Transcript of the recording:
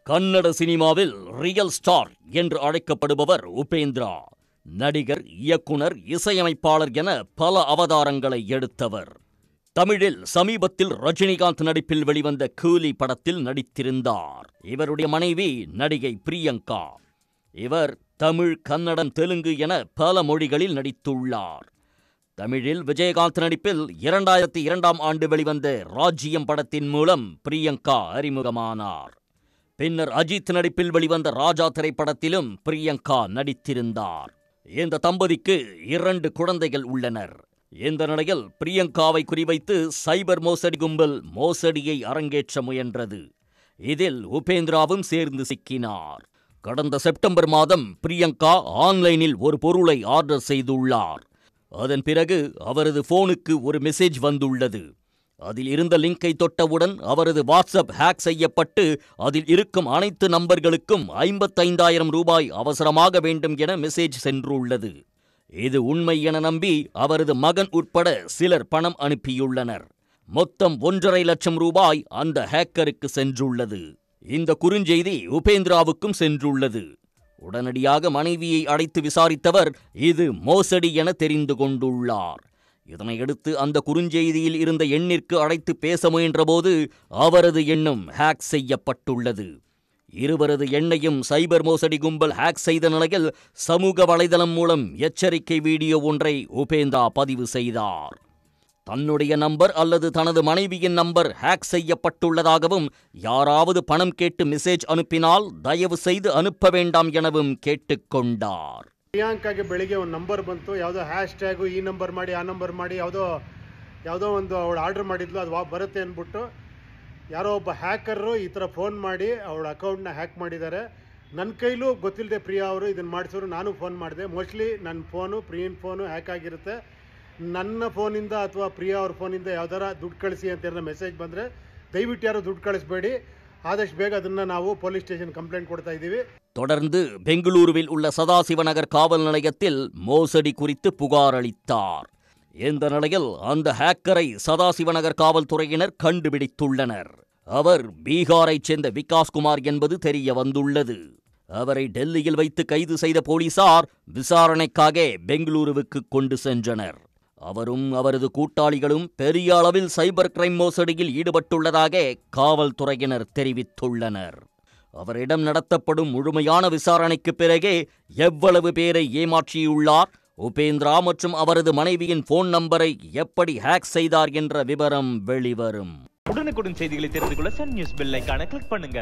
கன்னட சினிமாவில் real star என்று அழைக்கப்படுபவர் உபேந்திரா. நடிகர், இயக்குனர், இசையமைப்பாளர் என பல அவதாரங்களை எடுத்தவர். தமிழில் சமீபத்தில் ரஜினிகாந்த் நடிப்பில் வெளிவந்த கூலி படத்தில் நடித்திருந்தார். இவருடைய மனைவி நடிகை பிரியங்கா. இவர் தமிழ், கன்னடம், தெலுங்கு என பல மொழிகளில் நடித்துள்ளார். தமிழில் விஜயகாந்த் நடிப்பில் 2002ஆம் ஆண்டு வெளிவந்த ராஜ்யம் படத்தின் மூலம் பிரியங்கா அறிமுகமானார். பின்னர் அஜித் நடிப்பில் வெளிவந்த ராஜா திரைப்படத்திலும் பிரியங்கா நடித்திருந்தார். இந்த தம்பதிக்கு 2 குழந்தைகள் உள்ளனர். இந்த நிலையில் பிரியங்காவை குறிவைத்து சைபர் மோசடி கும்பல் மோசடியை அரங்கேற்ற முயன்றது. இதில் உபேந்திராவும் சேர்ந்து சிக்கினார். கடந்த செப்டம்பர் மாதம் பிரியங்கா ஆன்லைனில் ஒரு பொருளை ஆர்டர் செய்துள்ளார். அதன் பிறகு அவரது போனுக்கு ஒரு மெசேஜ் வந்துள்ளது. அதில் இருந்த லிங்கை தொட்டவுடன் அவரது வாட்ஸ்அப் ஹேக் செய்யப்பட்டு அதில் இருக்கும் அனைத்து நம்பர்களுக்கும் 55,000 ரூபாய் அவசரமாக வேண்டும் என மெசேஜ் சென்றுள்ளது. இது உண்மை என நம்பி அவரது மகன் உட்பட சிலர் பணம் அனுப்பியுள்ளனர். மொத்தம் 1,50,000 லட்சம் ரூபாய் அந்த ஹேக்கருக்கு சென்றுள்ளது. இந்த குறுஞ்செய்தி உபேந்திராவுக்கும் சென்றுள்ளது. உடனடியாக மனைவியை அழைத்து விசாரித்தவர் இது மோசடி என தெரிந்து கொண்டுள்ளார். இதனையடுத்து அந்த குறுஞ்செய்தியில் இருந்த எண்ணிற்கு அழைத்து பேச முயன்றபோது அவரது எண்ணும் ஹேக் செய்யப்பட்டுள்ளது. இருவரது எண்ணையும் சைபர் மோசடி கும்பல் ஹேக் செய்த நிலையில் சமூக வலைதளம் மூலம் எச்சரிக்கை வீடியோ ஒன்றை உபேந்திரா பதிவு செய்தார். தன்னுடைய நம்பர் அல்லது தனது மனைவியின் நம்பர் ஹேக் செய்யப்பட்டுள்ளதாகவும் யாராவது பணம் கேட்டு மெசேஜ் அனுப்பினால் தயவு செய்து அனுப்ப வேண்டாம் எனவும் கேட்டுக்கொண்டார். ಪ್ರಿಯಾಂಕಾಗೆ ಬೆಳಿಗ್ಗೆ ಒಂದು ನಂಬರ್ ಬಂತು. ಯಾವುದೋ ಹ್ಯಾಶ್ ಟ್ಯಾಗು ಈ ನಂಬರ್ ಮಾಡಿ ಆ ನಂಬರ್ ಮಾಡಿ ಯಾವುದೋ ಒಂದು ಅವಳು ಆರ್ಡರ್ ಮಾಡಿದ್ಲು, ಅದು ಬರುತ್ತೆ ಅಂದ್ಬಿಟ್ಟು ಯಾರೋ ಒಬ್ಬ ಹ್ಯಾಕರು ಈ ಥರ ಫೋನ್ ಮಾಡಿ ಅವಳ ಅಕೌಂಟ್ನ ಹ್ಯಾಕ್ ಮಾಡಿದ್ದಾರೆ. ನನ್ನ ಕೈಲೂ ಗೊತ್ತಿಲ್ಲದೆ ಪ್ರಿಯಾ ಅವರು ಇದನ್ನು ಮಾಡಿಸಿದ್ರು. ನಾನು ಫೋನ್ ಮಾಡಿದೆ. ಮೋಸ್ಟ್ಲಿ ನನ್ನ ಫೋನು, ಪ್ರಿಯನ್ ಫೋನು ಹ್ಯಾಕ್ ಆಗಿರುತ್ತೆ. ನನ್ನ ಫೋನಿಂದ ಅಥವಾ ಪ್ರಿಯಾ ಅವ್ರ ಫೋನಿಂದ ಯಾವ್ದಾರ ದುಡ್ಡು ಕಳಿಸಿ ಅಂತ ಏನಾರ ಮೆಸೇಜ್ ಬಂದರೆ ದಯವಿಟ್ಟು ಯಾರು ದುಡ್ಡು ಕಳಿಸ್ಬೇಡಿ. ஆதர்ஷ் பேக் அதನ್ನ ನಾವು போலீஸ் ஸ்டேஷன் கம்ப்ளைண்ட் கொடுத்தா ಇದೀವಿ. தொடர்ந்து பெங்களூருவில் உள்ள சதாசிவநகர் காவல் நிலையத்தில் மோசடி குறித்து புகார் அளித்தார். இந்த நிலையில் அந்த ஹேக்கரை சதாசிவநகர் காவல்துறையினர் கண்டுபிடித்துள்ளனர். அவர் பீகாரைச் சேர்ந்த விகாஸ்குமார் என்பது தெரிய வந்துள்ளது. அவரை டெல்லியில் வைத்து கைது செய்த போலீசார் விசாரணைக்காக பெங்களூருவுக்கு கொண்டு சென்றனர். அவரும் அவரது கூட்டாளிகளும் பெரிய அளவில் சைபர் கிரைம் மோசடியில் ஈடுபட்டுள்ளதாக காவல்துறையினர் தெரிவித்துள்ளனர். அவரிடம் நடத்தப்படும் முழுமையான விசாரணைக்கு பிறகே எவ்வளவு பேரை ஏமாற்றியுள்ளார், உபேந்திரா மற்றும் அவரது மனைவியின் போன் நம்பரை எப்படி ஹேக் செய்தார் என்ற விவரம் வெளிவரும். உடனுக்குடன் செய்திகளை தெரிந்து கொள்ள சன் நியூஸ் பெல் ஐகானை கிளிக் பண்ணுங்க.